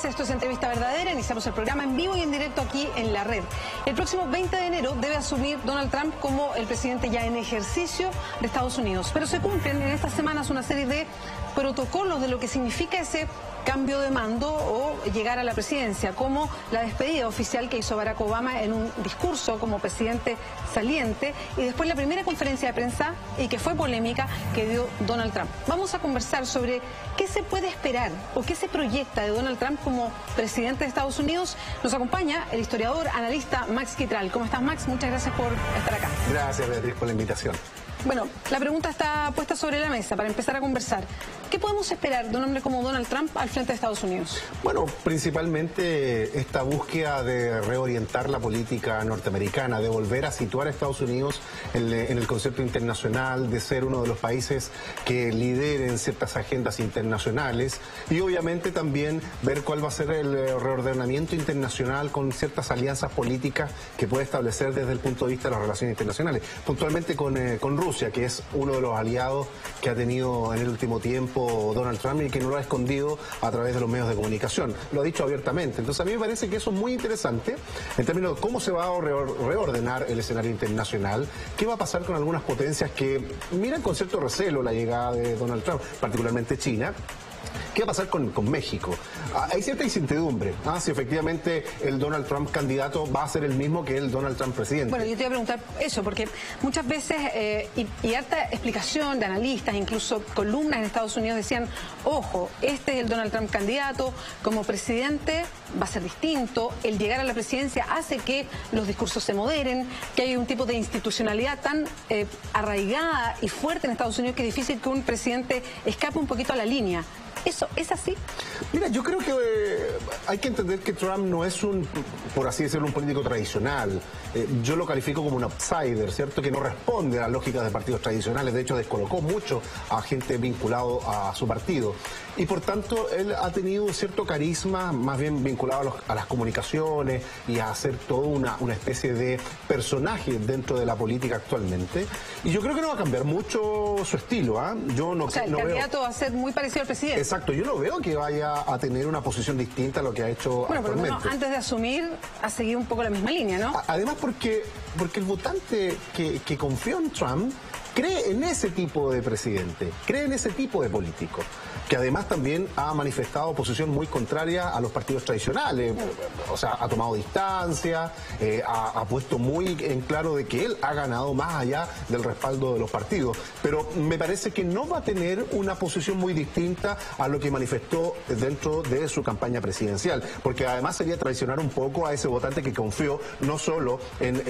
esto es Entrevista Verdadera, iniciamos el programa en vivo y en directo aquí en la red. El próximo 20 de enero debe asumir Donald Trump como el presidente ya en ejercicio de Estados Unidos, pero se cumplen en estas semanas una serie de protocolos de lo que significa ese cambio de mando o llegar a la presidencia, como la despedida oficial que hizo Barack Obama en un discurso como presidente saliente y después la primera conferencia de prensa, y que fue polémica, que dio Donald Trump. Vamos a conversar sobre qué se puede esperar o qué se proyecta de Donald Trump como presidente de Estados Unidos. Nos acompaña el historiador, analista Max Quitral. ¿Cómo estás, Max? Muchas gracias por estar acá. Gracias, Beatriz, por la invitación. Bueno, la pregunta está puesta sobre la mesa para empezar a conversar. ¿Qué podemos esperar de un hombre como Donald Trump al frente de Estados Unidos? Bueno, principalmente esta búsqueda de reorientar la política norteamericana, de volver a situar a Estados Unidos en el concepto internacional, de ser uno de los países que lideren ciertas agendas internacionales y obviamente también ver cuál va a ser el reordenamiento internacional con ciertas alianzas políticas que puede establecer desde el punto de vista de las relaciones internacionales, puntualmente con Rusia, que es uno de los aliados que ha tenido en el último tiempo Donald Trump y que no lo ha escondido a través de los medios de comunicación. Lo ha dicho abiertamente. Entonces a mí me parece que eso es muy interesante en términos de cómo se va a reordenar el escenario internacional, qué va a pasar con algunas potencias que miran con cierto recelo la llegada de Donald Trump, particularmente China. ¿Qué va a pasar con México? Hay cierta incertidumbre, si efectivamente el Donald Trump candidato va a ser el mismo que el Donald Trump presidente. Bueno, yo te iba a preguntar eso, porque muchas veces, y harta explicación de analistas, incluso columnas en Estados Unidos decían, ojo, este es el Donald Trump candidato, como presidente va a ser distinto, el llegar a la presidencia hace que los discursos se moderen, que hay un tipo de institucionalidad tan arraigada y fuerte en Estados Unidos que es difícil que un presidente escape un poquito a la línea. ¿Eso es así? Mira, yo creo que hay que entender que Trump no es por así decirlo, un político tradicional. Yo lo califico como un outsider, ¿cierto? Que no responde a las lógicas de partidos tradicionales. De hecho, descolocó mucho a gente vinculado a su partido. Y por tanto, él ha tenido un cierto carisma, más bien vinculado a las comunicaciones y a ser toda una especie de personaje dentro de la política actualmente. Y yo creo que no va a cambiar mucho su estilo, Yo no, o sea, el candidato va a ser muy parecido al presidente. Exacto, yo no veo que vaya a tener una posición distinta a lo que ha hecho actualmente. Bueno, por lo menos antes de asumir ha seguido un poco la misma línea, ¿no? Además porque el votante que confió en Trump cree en ese tipo de presidente, cree en ese tipo de político, que además también ha manifestado posición muy contraria a los partidos tradicionales, o sea, ha tomado distancia, ha puesto muy en claro de que él ha ganado más allá del respaldo de los partidos, pero me parece que no va a tener una posición muy distinta a lo que manifestó dentro de su campaña presidencial, porque además sería traicionar un poco a ese votante que confió no solo en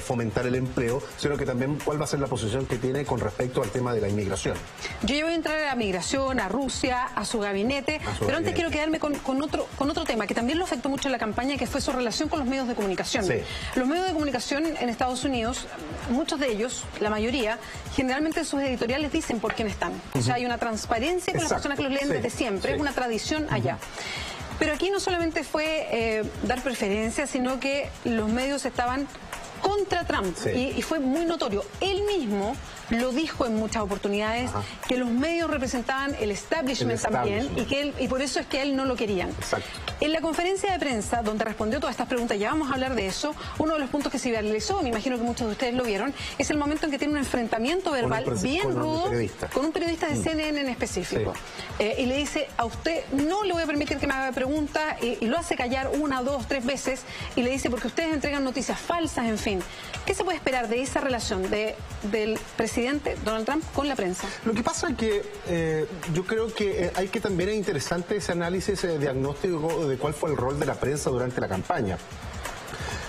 fomentar el empleo, sino que también cuál va a ser la posición que tiene con respecto al tema de la inmigración. Yo ya voy a entrar a la migración, a Rusia, a su gabinete, pero antes quiero quedarme con otro tema que también lo afectó mucho en la campaña, que fue su relación con los medios de comunicación. Sí. Los medios de comunicación en Estados Unidos, muchos de ellos, la mayoría, generalmente sus editoriales dicen por quién están. O sea, hay una transparencia con las personas que los leen desde siempre, es una tradición allá. Pero aquí no solamente fue dar preferencia, sino que los medios estaban contra Trump, y fue muy notorio. Él mismo lo dijo en muchas oportunidades, que los medios representaban el establishment también, y por eso es que a él no lo querían. Exacto. En la conferencia de prensa, donde respondió todas estas preguntas, ya vamos a hablar de eso, uno de los puntos que se viralizó, me imagino que muchos de ustedes lo vieron, es el momento en que tiene un enfrentamiento verbal bien rudo con un periodista de CNN en específico. Y le dice, a usted no le voy a permitir que me haga preguntas, y lo hace callar 1, 2, 3 veces, y le dice, porque ustedes entregan noticias falsas, en fin. ¿Qué se puede esperar de esa relación del presidente Donald Trump con la prensa? Lo que pasa es que yo creo que hay que también es interesante ese análisis, ese diagnóstico de cuál fue el rol de la prensa durante la campaña.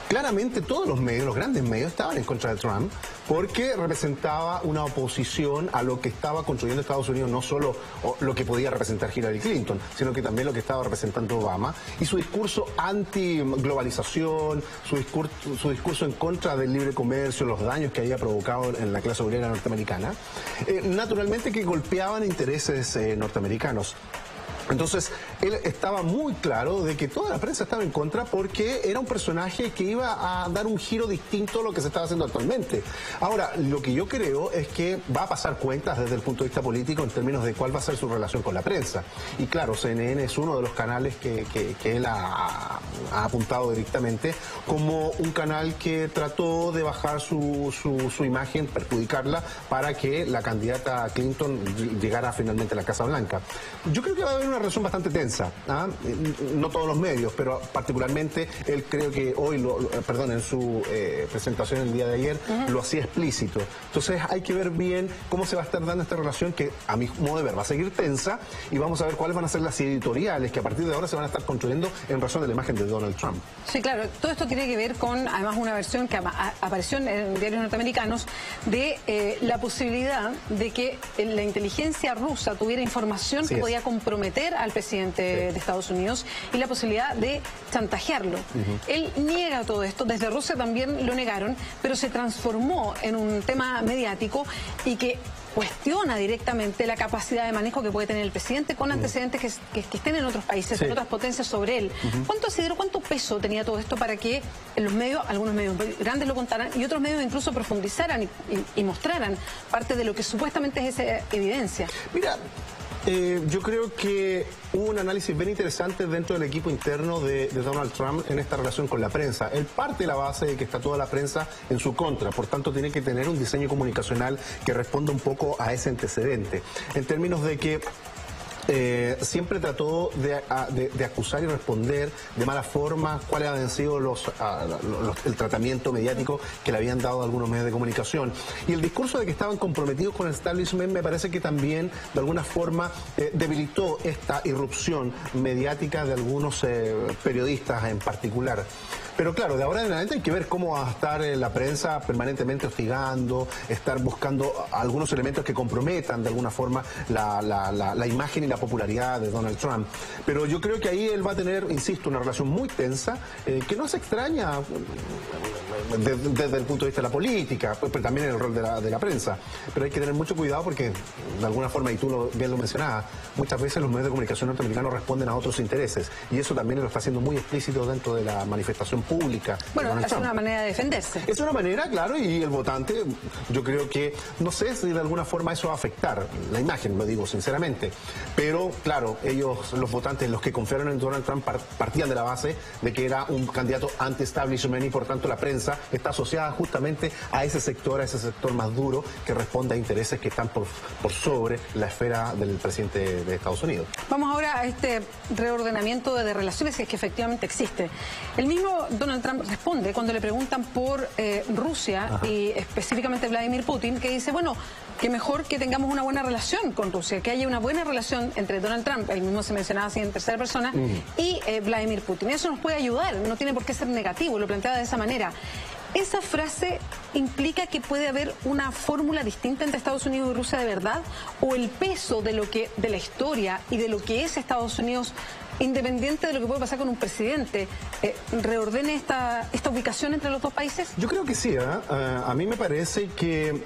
Claramente todos los medios, los grandes medios, estaban en contra de Trump porque representaba una oposición a lo que estaba construyendo Estados Unidos, no solo lo que podía representar Hillary Clinton, sino que también lo que estaba representando Obama, y su discurso anti-globalización, su discurso en contra del libre comercio, los daños que había provocado en la clase obrera norteamericana, naturalmente que golpeaban intereses norteamericanos. Entonces, él estaba muy claro de que toda la prensa estaba en contra porque era un personaje que iba a dar un giro distinto a lo que se estaba haciendo actualmente. Ahora, lo que yo creo es que va a pasar cuentas desde el punto de vista político en términos de cuál va a ser su relación con la prensa. Y claro, CNN es uno de los canales que él ha apuntado directamente como un canal que trató de bajar su imagen, perjudicarla, para que la candidata Clinton llegara finalmente a la Casa Blanca. Yo creo que va a haber una relación bastante tensa, ¿ah? No todos los medios, pero particularmente él creo que hoy, en su presentación el día de ayer, lo hacía explícito. Entonces hay que ver bien cómo se va a estar dando esta relación que, a mi modo de ver, va a seguir tensa, y vamos a ver cuáles van a ser las editoriales que a partir de ahora se van a estar construyendo en razón de la imagen de Donald Trump. Sí, claro. Todo esto tiene que ver con, además, una versión que apareció en diarios norteamericanos de la posibilidad de que la inteligencia rusa tuviera información que podía comprometer al presidente de Estados Unidos y la posibilidad de chantajearlo. Él niega todo esto, desde Rusia también lo negaron, pero se transformó en un tema mediático y que cuestiona directamente la capacidad de manejo que puede tener el presidente con antecedentes que estén en otros países, en otras potencias sobre él. ¿Cuánto peso tenía todo esto para que los medios, algunos medios grandes lo contaran y otros medios incluso profundizaran y mostraran parte de lo que supuestamente es esa evidencia? Mira, yo creo que hubo un análisis bien interesante dentro del equipo interno de Donald Trump en esta relación con la prensa. Él parte de la base de que está toda la prensa en su contra, por tanto tiene que tener un diseño comunicacional que responda un poco a ese antecedente, en términos de que siempre trató de acusar y responder de mala forma cuáles habían sido el tratamiento mediático que le habían dado algunos medios de comunicación. Y el discurso de que estaban comprometidos con el establishment me parece que también de alguna forma debilitó esta irrupción mediática de algunos periodistas en particular. Pero claro, de ahora en adelante hay que ver cómo va a estar la prensa permanentemente hostigando, estar buscando algunos elementos que comprometan de alguna forma la imagen y la popularidad de Donald Trump. Pero yo creo que ahí él va a tener, insisto, una relación muy tensa, que no se extraña desde el punto de vista de la política, pero también en el rol de la prensa. Pero hay que tener mucho cuidado porque, de alguna forma, y tú bien lo mencionabas, muchas veces los medios de comunicación norteamericanos responden a otros intereses. Y eso también lo está haciendo muy explícito dentro de la manifestación pública. Bueno, es una manera de defenderse. Es una manera, claro, y el votante, yo creo que, no sé si de alguna forma eso va a afectar la imagen, lo digo sinceramente, pero claro, ellos, los votantes, los que confiaron en Donald Trump, partían de la base de que era un candidato anti-establishment y por tanto la prensa está asociada justamente a ese sector más duro que responde a intereses que están por sobre la esfera del presidente de Estados Unidos. Vamos ahora a este reordenamiento de relaciones, si es que efectivamente existe. El mismo Donald Trump responde cuando le preguntan por Rusia y específicamente Vladimir Putin, que dice, bueno, que mejor que tengamos una buena relación con Rusia, que haya una buena relación entre Donald Trump, él mismo se mencionaba así en tercera persona, y Vladimir Putin. Eso nos puede ayudar, no tiene por qué ser negativo, lo planteaba de esa manera. ¿Esa frase implica que puede haber una fórmula distinta entre Estados Unidos y Rusia de verdad? ¿O el peso de la historia y de lo que es Estados Unidos, independiente de lo que puede pasar con un presidente, reordene esta ubicación entre los dos países? Yo creo que sí, a mí me parece que,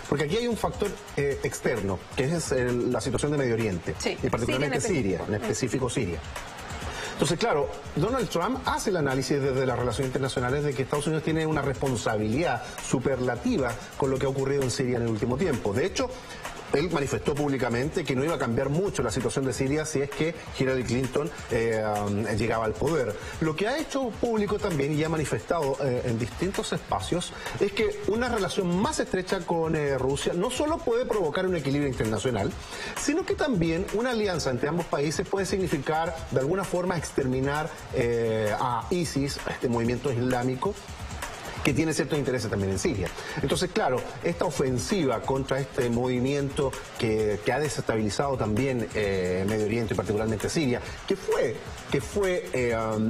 porque aquí hay un factor externo, que es la situación de Medio Oriente, y particularmente Siria, en específico Siria. Entonces, claro, Donald Trump hace el análisis desde las relaciones internacionales de que Estados Unidos tiene una responsabilidad superlativa con lo que ha ocurrido en Siria en el último tiempo. De hecho, él manifestó públicamente que no iba a cambiar mucho la situación de Siria si es que Hillary Clinton llegaba al poder. Lo que ha hecho público también y ha manifestado en distintos espacios es que una relación más estrecha con Rusia no solo puede provocar un equilibrio internacional, sino que también una alianza entre ambos países puede significar de alguna forma exterminar a ISIS, a este movimiento islámico, que tiene ciertos intereses también en Siria. Entonces, claro, esta ofensiva contra este movimiento que ha desestabilizado también Medio Oriente y particularmente Siria, que fue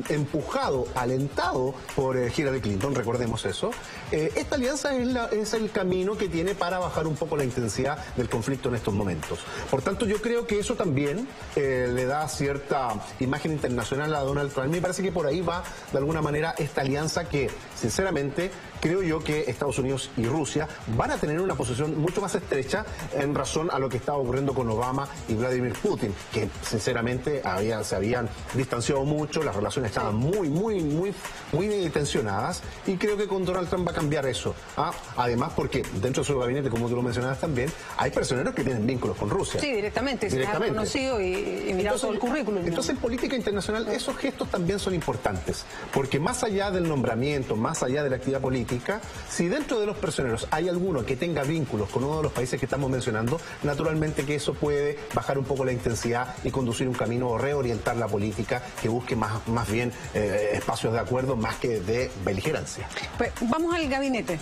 empujado, alentado por Hillary Clinton, recordemos eso, esta alianza es el camino que tiene para bajar un poco la intensidad del conflicto en estos momentos. Por tanto, yo creo que eso también le da cierta imagen internacional a Donald Trump. Me parece que por ahí va, de alguna manera, esta alianza que, sinceramente, donde creo yo que Estados Unidos y Rusia van a tener una posición mucho más estrecha en razón a lo que estaba ocurriendo con Obama y Vladimir Putin, que sinceramente se habían distanciado mucho, las relaciones estaban muy tensionadas, y creo que con Donald Trump va a cambiar eso. Además, porque dentro de su gabinete, como tú lo mencionabas también, hay personeros que tienen vínculos con Rusia. Sí, directamente. Se ha conocido y mirado todo el currículum. Entonces, en política internacional, esos gestos también son importantes, porque más allá del nombramiento, más allá de la actividad política, si dentro de los personeros hay alguno que tenga vínculos con uno de los países que estamos mencionando, naturalmente que eso puede bajar un poco la intensidad y conducir un camino o reorientar la política que busque más bien espacios de acuerdo más que de beligerancia. Pues vamos al gabinete.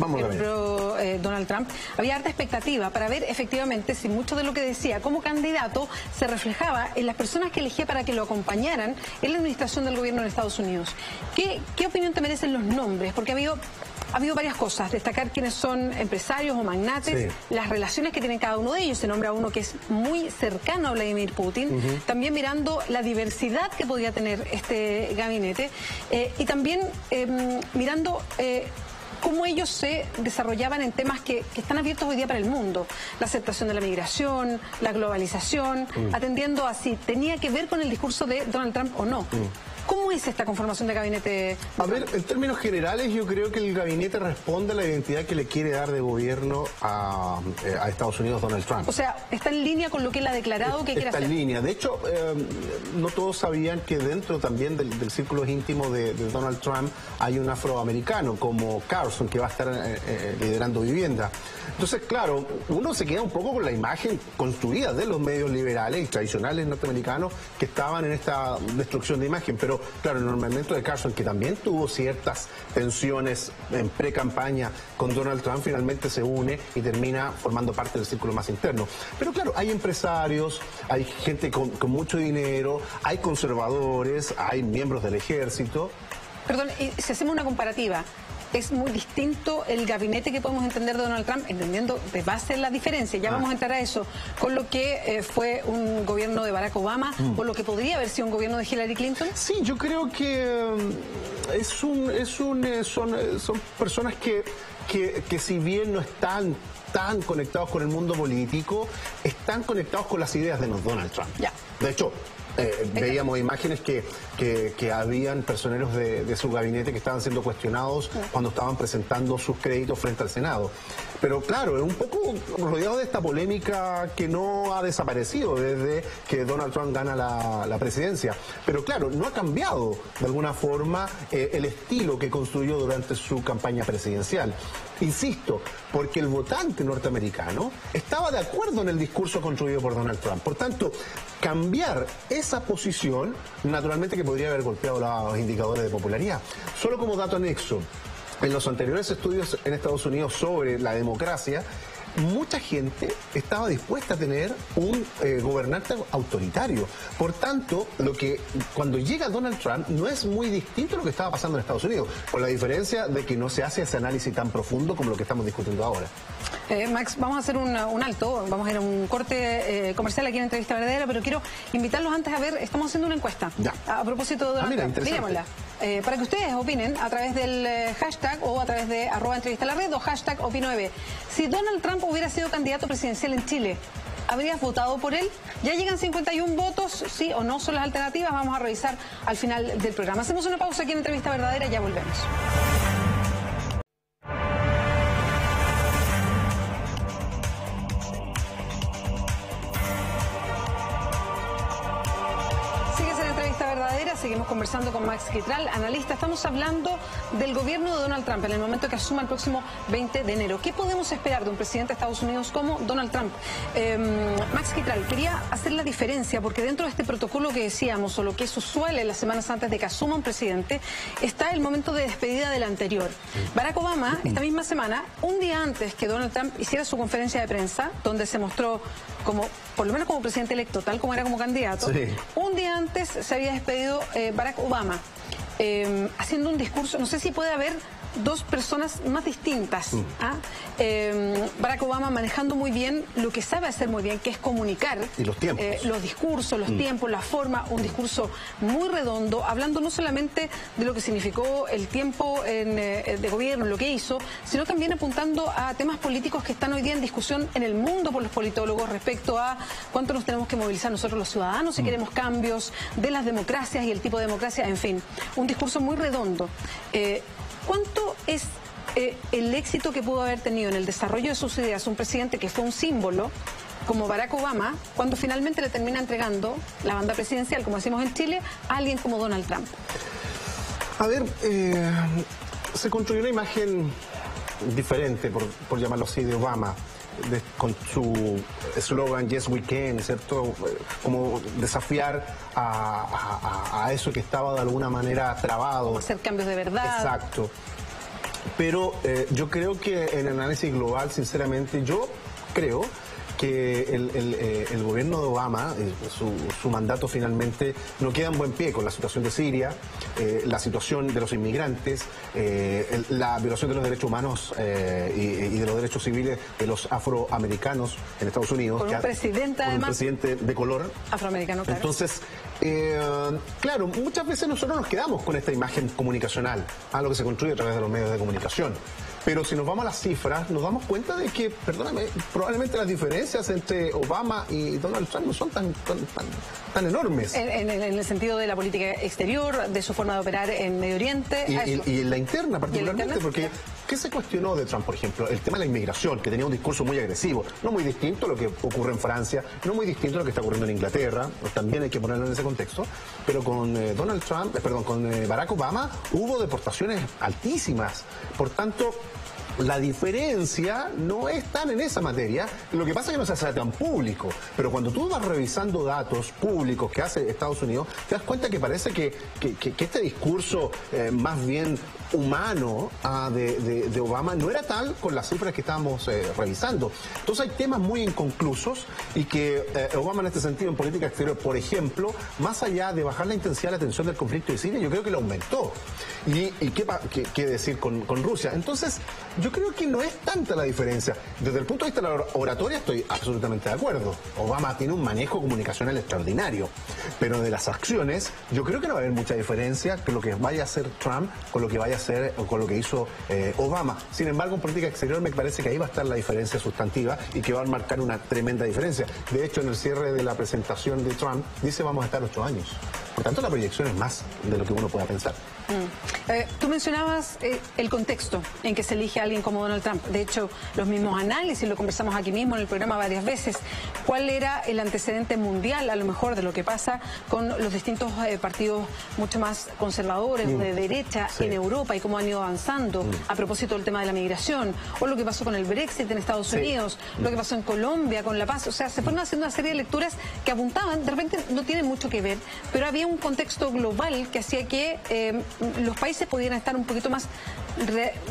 Donald Trump. Había harta expectativa para ver efectivamente si mucho de lo que decía como candidato se reflejaba en las personas que elegía para que lo acompañaran en la administración del gobierno de Estados Unidos. ¿Qué opinión te merecen los nombres? Porque ha habido varias cosas. Destacar quiénes son empresarios o magnates, las relaciones que tienen cada uno de ellos. Se nombra uno que es muy cercano a Vladimir Putin. También mirando la diversidad que podía tener este gabinete. Y también mirando cómo ellos se desarrollaban en temas que están abiertos hoy día para el mundo. La aceptación de la migración, la globalización, atendiendo a si tenía que ver con el discurso de Donald Trump o no. ¿Cómo es esta conformación de gabinete? A ver, en términos generales, yo creo que el gabinete responde a la identidad que le quiere dar de gobierno a Estados Unidos Donald Trump. O sea, ¿está en línea con lo que él ha declarado que quiere hacer? Está en línea. De hecho, no todos sabían que dentro también del círculo íntimo de Donald Trump hay un afroamericano como Carson, que va a estar liderando vivienda. Entonces, claro, uno se queda un poco con la imagen construida de los medios liberales y tradicionales norteamericanos que estaban en esta destrucción de imagen. Pero, claro, el nombramiento de Carson, que también tuvo ciertas tensiones en pre-campaña con Donald Trump, finalmente se une y termina formando parte del círculo más interno. Pero, claro, hay empresarios, hay gente con mucho dinero, hay conservadores, hay miembros del ejército. Perdón, y si hacemos una comparativa, es muy distinto el gabinete que podemos entender de Donald Trump, entendiendo de base la diferencia, ya vamos a entrar a eso, con lo que fue un gobierno de Barack Obama, o lo que podría haber sido un gobierno de Hillary Clinton. Sí, yo creo que son personas que si bien no están tan conectados con el mundo político, están conectados con las ideas de Donald Trump. Ya. De hecho, veíamos imágenes que habían personeros de su gabinete que estaban siendo cuestionados cuando estaban presentando sus créditos frente al Senado. Pero claro, es un poco rodeado de esta polémica que no ha desaparecido desde que Donald Trump gana la presidencia. Pero claro, no ha cambiado de alguna forma el estilo que construyó durante su campaña presidencial. Insisto, porque el votante norteamericano estaba de acuerdo en el discurso construido por Donald Trump. Por tanto, cambiar esa posición, naturalmente que podría haber golpeado los indicadores de popularidad. Solo como dato anexo, en los anteriores estudios en Estados Unidos sobre la democracia, mucha gente estaba dispuesta a tener un gobernante autoritario. Por tanto, cuando llega Donald Trump no es muy distinto a lo que estaba pasando en Estados Unidos, con la diferencia de que no se hace ese análisis tan profundo como lo que estamos discutiendo ahora. Max, vamos a hacer un alto, vamos a ir a un corte comercial aquí en Entrevista Verdadera, pero quiero invitarlos antes a ver, estamos haciendo una encuesta a propósito de Donald Trump. Mirémosla. Para que ustedes opinen a través del hashtag o a través de @entrevistalarred o hashtag #opinoeb. Si Donald Trump hubiera sido candidato presidencial en Chile, ¿habrías votado por él? Ya llegan 51 votos, sí o no son las alternativas, vamos a revisar al final del programa. Hacemos una pausa aquí en Entrevista Verdadera y ya volvemos. Seguimos conversando con Max Quitral, analista. Estamos hablando del gobierno de Donald Trump en el momento que asuma el próximo 20 de enero. ¿Qué podemos esperar de un presidente de Estados Unidos como Donald Trump? Max Quitral, quería hacer la diferencia porque dentro de este protocolo que decíamos, o lo que es usual en las semanas antes de que asuma un presidente, está el momento de despedida del anterior. Barack Obama, esta misma semana, un día antes que Donald Trump hiciera su conferencia de prensa, donde se mostró como, por lo menos como presidente electo, tal como era como candidato, un día antes se había despedido Barack Obama, haciendo un discurso, no sé si puede haber dos personas más distintas. Barack Obama manejando muy bien lo que sabe hacer muy bien, que es comunicar. Y los tiempos. Los discursos, los tiempos, la forma, un discurso muy redondo, hablando no solamente de lo que significó el tiempo de gobierno, lo que hizo, sino también apuntando a temas políticos que están hoy día en discusión en el mundo por los politólogos respecto a cuánto nos tenemos que movilizar nosotros los ciudadanos si queremos cambios de las democracias y el tipo de democracia, en fin, un discurso muy redondo. ¿Cuánto es el éxito que pudo haber tenido en el desarrollo de sus ideas un presidente que fue un símbolo como Barack Obama, cuando finalmente le termina entregando la banda presidencial, como decimos en Chile, a alguien como Donald Trump? A ver, se construyó una imagen diferente, por llamarlo así, de Obama, con su eslogan Yes We Can, ¿cierto? Como desafiar a eso que estaba de alguna manera trabado. Hacer cambios de verdad. Exacto. Pero yo creo que en el análisis global, sinceramente, yo creo que el gobierno de Obama, su mandato finalmente no queda en buen pie con la situación de Siria, la situación de los inmigrantes, la violación de los derechos humanos y de los derechos civiles de los afroamericanos en Estados Unidos. Con un presidente, además. Un presidente de color. Afroamericano, claro. Entonces, claro, muchas veces nosotros nos quedamos con esta imagen comunicacional, lo que se construye a través de los medios de comunicación. Pero si nos vamos a las cifras, nos damos cuenta de que, perdóname, probablemente las diferencias entre Obama y Donald Trump no son tan enormes. En el sentido de la política exterior, de su forma de operar en Medio Oriente. Y en la interna particularmente, porque ¿qué se cuestionó de Trump, por ejemplo? El tema de la inmigración, que tenía un discurso muy agresivo, no muy distinto a lo que ocurre en Francia, no muy distinto a lo que está ocurriendo en Inglaterra, también hay que ponerlo en ese contexto, pero con con Barack Obama hubo deportaciones altísimas. Por tanto, la diferencia no es tan en esa materia, lo que pasa es que no se hace tan público, pero cuando tú vas revisando datos públicos que hace Estados Unidos, te das cuenta que parece que este discurso más bien humano de Obama no era tal con las cifras que estábamos revisando. Entonces hay temas muy inconclusos y que Obama en este sentido en política exterior, por ejemplo, más allá de bajar la intensidad de la tensión del conflicto de Siria, yo creo que lo aumentó. ¿Y qué decir con Rusia? Entonces, yo creo que no es tanta la diferencia. Desde el punto de vista de la oratoria estoy absolutamente de acuerdo. Obama tiene un manejo comunicacional extraordinario, pero de las acciones yo creo que no va a haber mucha diferencia con lo que vaya a hacer Trump con lo que vaya a hacer o con lo que hizo Obama. Sin embargo, en política exterior me parece que ahí va a estar la diferencia sustantiva y que va a marcar una tremenda diferencia. De hecho, en el cierre de la presentación de Trump dice vamos a estar 8 años. Por tanto, la proyección es más de lo que uno pueda pensar. Tú mencionabas el contexto en que se elige a alguien como Donald Trump. De hecho, los mismos análisis, lo conversamos aquí mismo en el programa varias veces. ¿Cuál era el antecedente mundial, a lo mejor, de lo que pasa con los distintos partidos mucho más conservadores o de derecha en Europa y cómo han ido avanzando a propósito del tema de la migración? O lo que pasó con el Brexit en Estados Unidos, lo que pasó en Colombia con la paz. O sea, se fueron haciendo una serie de lecturas que apuntaban, de repente no tienen mucho que ver, pero había un contexto global que hacía que los países pudieran estar un poquito más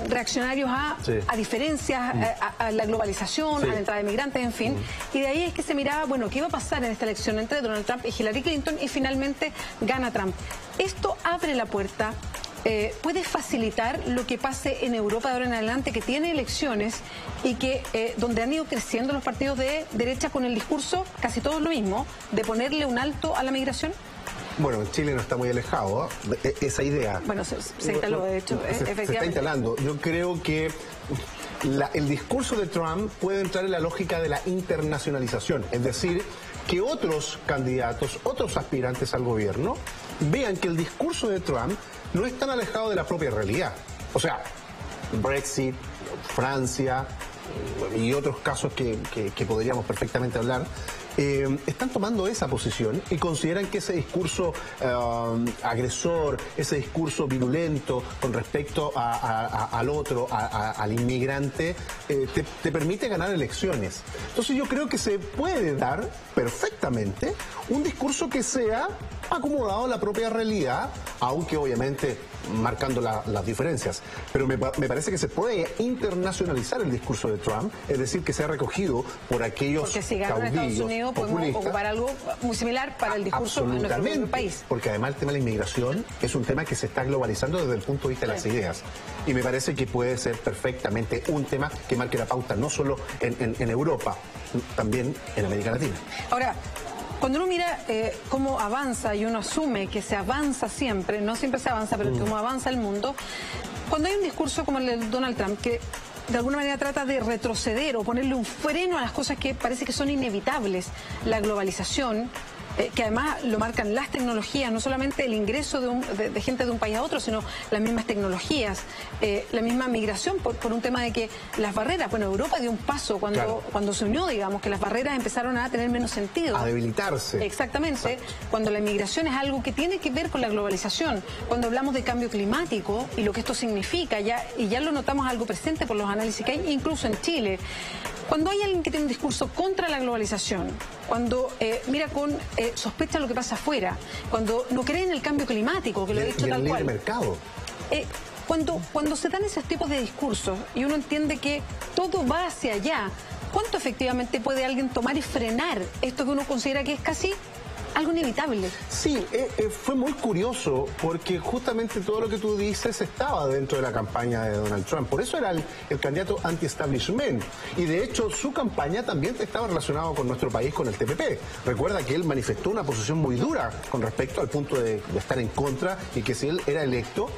reaccionarios a diferencias, a la globalización, a la entrada de migrantes, en fin. Y de ahí es que se miraba, bueno, ¿qué iba a pasar en esta elección entre Donald Trump y Hillary Clinton? Y finalmente gana Trump. Esto abre la puerta, puede facilitar lo que pase en Europa de ahora en adelante, que tiene elecciones y que donde han ido creciendo los partidos de derecha con el discurso, casi todo lo mismo, de ponerle un alto a la migración. Bueno, en Chile no está muy alejado esa idea. Bueno, se instaló, de hecho, efectivamente. Se está instalando. Yo creo que el discurso de Trump puede entrar en la lógica de la internacionalización, es decir, que otros candidatos, otros aspirantes al gobierno, vean que el discurso de Trump no es tan alejado de la propia realidad. O sea, Brexit, Francia y otros casos que podríamos perfectamente hablar, están tomando esa posición y consideran que ese discurso agresor, ese discurso virulento con respecto al otro, al inmigrante, te permite ganar elecciones. Entonces yo creo que se puede dar perfectamente un discurso que sea acomodado a la propia realidad, aunque obviamente marcando las diferencias. Pero me parece que se puede internacionalizar el discurso de Trump, es decir, que sea recogido por aquellos porque si gana caudillos. Estados Unidos, Unidos podemos ocupar algo muy similar para el discurso en nuestro propio país. Porque además el tema de la inmigración es un tema que se está globalizando desde el punto de vista de las ideas. Y me parece que puede ser perfectamente un tema que marque la pauta no solo en Europa, también en América Latina. Ahora, cuando uno mira cómo avanza y uno asume que se avanza siempre, no siempre se avanza, pero cómo avanza el mundo, cuando hay un discurso como el de Donald Trump que de alguna manera trata de retroceder o ponerle un freno a las cosas que parece que son inevitables, la globalización, que además lo marcan las tecnologías, no solamente el ingreso de gente de un país a otro, sino las mismas tecnologías, la misma migración por un tema de que las barreras, bueno, Europa dio un paso cuando se unió, digamos, que las barreras empezaron a tener menos sentido. A debilitarse. Exactamente, cuando la inmigración es algo que tiene que ver con la globalización, cuando hablamos de cambio climático y lo que esto significa, y ya lo notamos algo presente por los análisis que hay, incluso en Chile. Cuando hay alguien que tiene un discurso contra la globalización, cuando mira con sospecha lo que pasa afuera, cuando no cree en el cambio climático, que lo he dicho tal cual. El mercado. Cuando se dan esos tipos de discursos y uno entiende que todo va hacia allá, ¿cuánto efectivamente puede alguien tomar y frenar esto que uno considera que es casi algo inevitable? Sí, fue muy curioso porque justamente todo lo que tú dices estaba dentro de la campaña de Donald Trump. Por eso era el candidato anti-establishment. Y de hecho su campaña también estaba relacionada con nuestro país, con el TPP. Recuerda que él manifestó una posición muy dura con respecto al punto de estar en contra y que si él era electo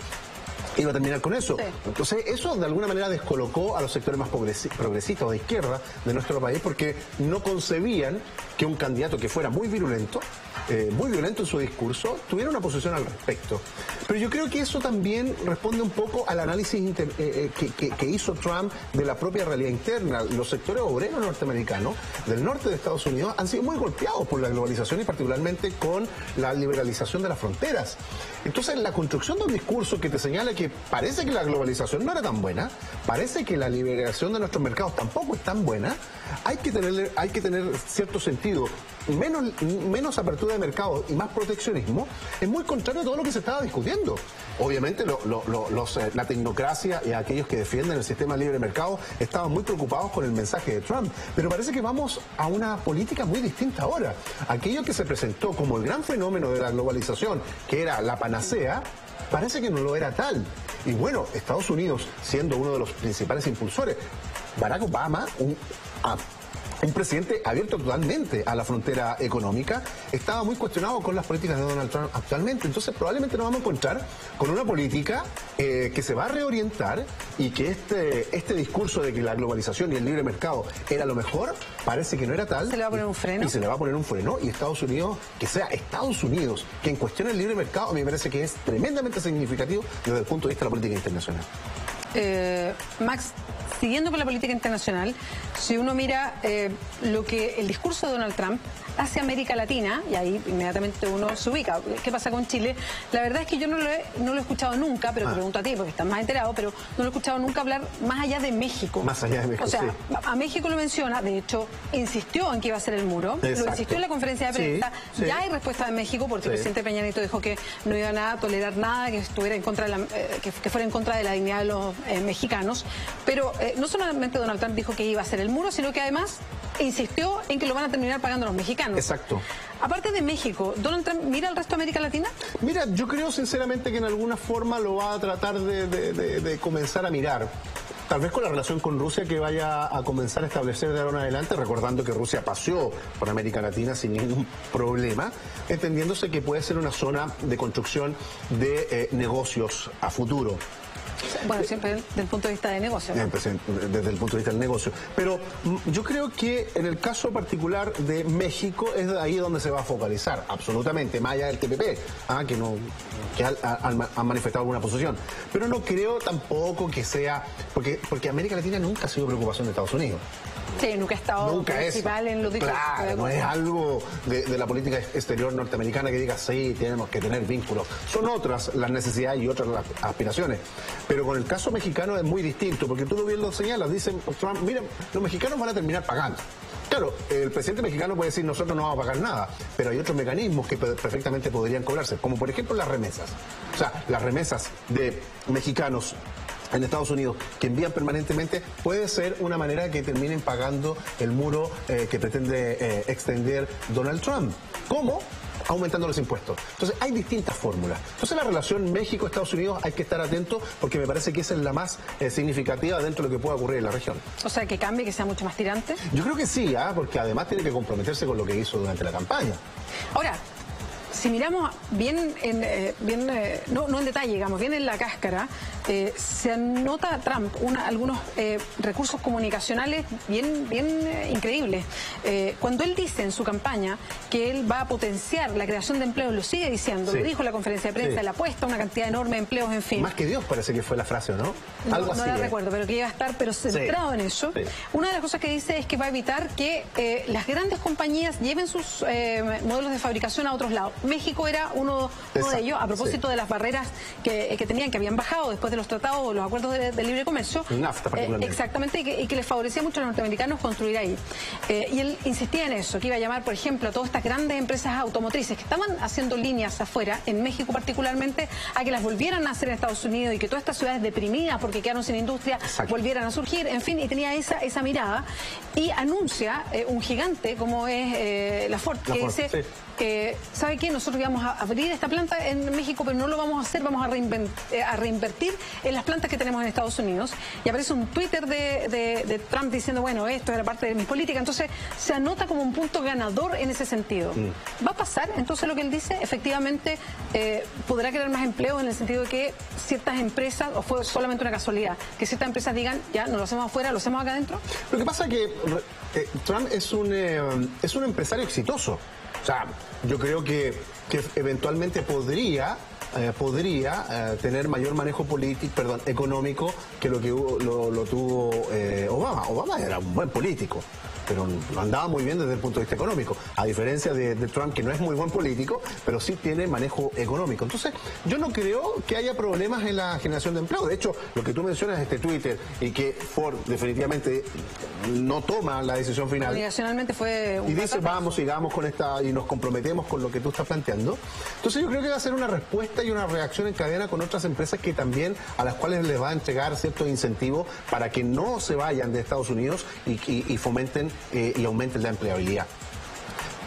iba a terminar con eso. Sí. Entonces, eso de alguna manera descolocó a los sectores más progresistas o de izquierda de nuestro país porque no concebían que un candidato que fuera muy violento en su discurso, tuviera una posición al respecto. Pero yo creo que eso también responde un poco al análisis que hizo Trump de la propia realidad interna. Los sectores obreros norteamericanos del norte de Estados Unidos han sido muy golpeados por la globalización y particularmente con la liberalización de las fronteras. Entonces, la construcción de un discurso que te señala que parece que la globalización no era tan buena, parece que la liberación de nuestros mercados tampoco es tan buena, hay que tener cierto sentido. Menos apertura de mercado y más proteccionismo es muy contrario a todo lo que se estaba discutiendo. Obviamente la tecnocracia y aquellos que defienden el sistema libre de mercado estaban muy preocupados con el mensaje de Trump, pero parece que vamos a una política muy distinta ahora. Aquello que se presentó como el gran fenómeno de la globalización, que era la panacea, parece que no lo era tal. Y bueno, Estados Unidos, siendo uno de los principales impulsores, Barack Obama, un presidente abierto totalmente a la frontera económica, estaba muy cuestionado con las políticas de Donald Trump actualmente. Entonces probablemente nos vamos a encontrar con una política que se va a reorientar y que este discurso de que la globalización y el libre mercado era lo mejor, parece que no era tal. ¿Se le va a poner un freno? Y se le va a poner un freno. Y Estados Unidos, que sea Estados Unidos quien cuestione el libre mercado, a mí me parece que es tremendamente significativo desde el punto de vista de la política internacional. Max, siguiendo con la política internacional, si uno mira el discurso de Donald Trump hacia América Latina, y ahí inmediatamente uno se ubica, ¿qué pasa con Chile? La verdad es que yo no lo he escuchado nunca, pero te pregunto a ti porque estás más enterado, pero no lo he escuchado nunca hablar más allá de México. Más allá de México, o sea, sí. A México lo menciona, de hecho, insistió en que iba a ser el muro, Exacto. Lo insistió en la conferencia de prensa, sí. Ya hay respuesta de México porque el presidente Peña Nieto dijo que no iban a tolerar nada que estuviera en contra de que fuera en contra de la dignidad de los mexicanos, pero no solamente Donald Trump dijo que iba a ser el muro, sino que además insistió en que lo van a terminar pagando los mexicanos. Exacto. Aparte de México, ¿Donald Trump mira al resto de América Latina? Mira, yo creo sinceramente que en alguna forma lo va a tratar de comenzar a mirar. Tal vez con la relación con Rusia que vaya a comenzar a establecer de ahora en adelante, recordando que Rusia paseó por América Latina sin ningún problema, entendiéndose que puede ser una zona de construcción de negocios a futuro. Bueno, siempre desde el punto de vista de negocio, ¿no? Desde el punto de vista del negocio. Pero yo creo que en el caso particular de México es ahí donde se va a focalizar, absolutamente, más allá del TPP, que han manifestado alguna posición. Pero no creo tampoco que sea, porque América Latina nunca ha sido preocupación de Estados Unidos. Sí, nunca ha estado principal en los discursos. Claro, no es algo de la política exterior norteamericana que diga, sí, tenemos que tener vínculos. Son otras las necesidades y otras las aspiraciones. Pero con el caso mexicano es muy distinto, porque tú bien lo señalas, dicen, Trump, mira, los mexicanos van a terminar pagando. Claro, el presidente mexicano puede decir, nosotros no vamos a pagar nada, pero hay otros mecanismos que perfectamente podrían cobrarse, como por ejemplo las remesas. O sea, las remesas de mexicanos en Estados Unidos que envían permanentemente, puede ser una manera que terminen pagando el muro que pretende extender Donald Trump. ¿Cómo? Aumentando los impuestos. Entonces hay distintas fórmulas. Entonces la relación México-Estados Unidos hay que estar atentos porque me parece que esa es la más significativa dentro de lo que pueda ocurrir en la región. O sea, que cambie, que sea mucho más tirante. Yo creo que sí, porque además tiene que comprometerse con lo que hizo durante la campaña. Ahora, si miramos bien, no en detalle, digamos, bien en la cáscara, se anota Trump algunos recursos comunicacionales bien increíbles. Cuando él dice en su campaña que él va a potenciar la creación de empleos, lo sigue diciendo, sí, lo dijo en la conferencia de prensa, sí, le apuesta una cantidad enorme de empleos, en fin. Más que Dios parece que fue la frase, ¿no? Algo así. No la recuerdo, pero que iba a estar centrado en eso. Sí. Una de las cosas que dice es que va a evitar que las grandes compañías lleven sus modelos de fabricación a otros lados. México era uno de ellos, a propósito de las barreras que tenían, que habían bajado después de los tratados o los acuerdos de libre comercio. NAFTA particularmente. Exactamente, y que les favorecía mucho a los norteamericanos construir ahí. Y él insistía en eso, que iba a llamar, por ejemplo, a todas estas grandes empresas automotrices que estaban haciendo líneas afuera, en México particularmente, a que las volvieran a hacer en Estados Unidos y que todas estas ciudades deprimidas porque quedaron sin industria, exacto, volvieran a surgir, en fin, y tenía esa mirada. Y anuncia un gigante como es la Ford, que dice... Sí. ¿Sabe qué? Nosotros íbamos a abrir esta planta en México, pero no lo vamos a hacer, vamos a reinvertir en las plantas que tenemos en Estados Unidos. Y aparece un Twitter de Trump diciendo, bueno, esto era parte de mis políticas. Entonces se anota como un punto ganador en ese sentido. ¿Va a pasar? Entonces lo que él dice, efectivamente, podrá crear más empleo en el sentido de que ciertas empresas, o fue solamente una casualidad, que ciertas empresas digan, ya, no lo hacemos afuera, lo hacemos acá adentro. Lo que pasa es que Trump es un empresario exitoso. O sea, yo creo que eventualmente podría tener mayor manejo económico que lo que lo tuvo Obama. Obama era un buen político, pero andaba muy bien desde el punto de vista económico, a diferencia de Trump, que no es muy buen político, pero sí tiene manejo económico. Entonces, yo no creo que haya problemas en la generación de empleo. De hecho, lo que tú mencionas, Twitter, y que Ford definitivamente no toma la decisión final. Comunicacionalmente fue un... Y dice, vamos, sigamos con esta, y nos comprometemos con lo que tú estás planteando. Entonces, yo creo que va a ser una respuesta y una reacción en cadena con otras empresas que también, a las cuales les va a entregar ciertos incentivos para que no se vayan de Estados Unidos y fomenten y aumenten la empleabilidad.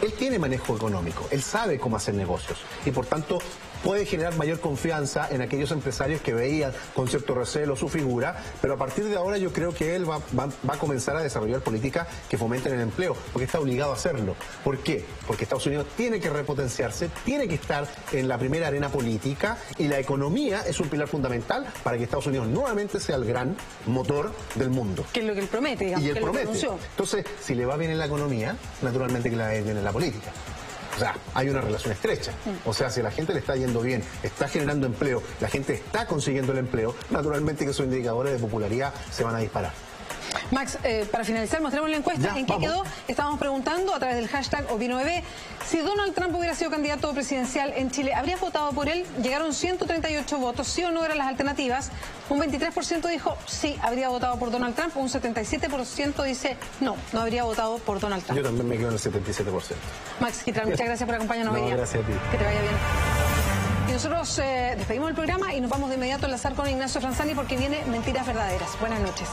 Él tiene manejo económico, él sabe cómo hacer negocios y por tanto puede generar mayor confianza en aquellos empresarios que veían con cierto recelo su figura, pero a partir de ahora yo creo que él va a comenzar a desarrollar políticas que fomenten el empleo, porque está obligado a hacerlo. ¿Por qué? Porque Estados Unidos tiene que repotenciarse, tiene que estar en la primera arena política y la economía es un pilar fundamental para que Estados Unidos nuevamente sea el gran motor del mundo. Que es lo que él promete, digamos. Y él que promete. Entonces, si le va bien en la economía, naturalmente que le va bien en la política. O sea, hay una relación estrecha. O sea, si a la gente le está yendo bien, está generando empleo, la gente está consiguiendo el empleo, naturalmente que esos indicadores de popularidad se van a disparar. Max, para finalizar, mostremos la encuesta. ¿En qué quedó? Estábamos preguntando a través del hashtag Opino9, si Donald Trump hubiera sido candidato presidencial en Chile, ¿habrías votado por él? Llegaron 138 votos, sí o no eran las alternativas. Un 23% dijo sí, habría votado por Donald Trump. Un 77% dice no habría votado por Donald Trump. Yo también me quedo en el 77%. Max Gitral, muchas gracias por acompañarnos hoy día. Gracias a ti. Que te vaya bien. Y nosotros despedimos el programa y nos vamos de inmediato a enlazar con Ignacio Franzani porque viene Mentiras Verdaderas. Buenas noches.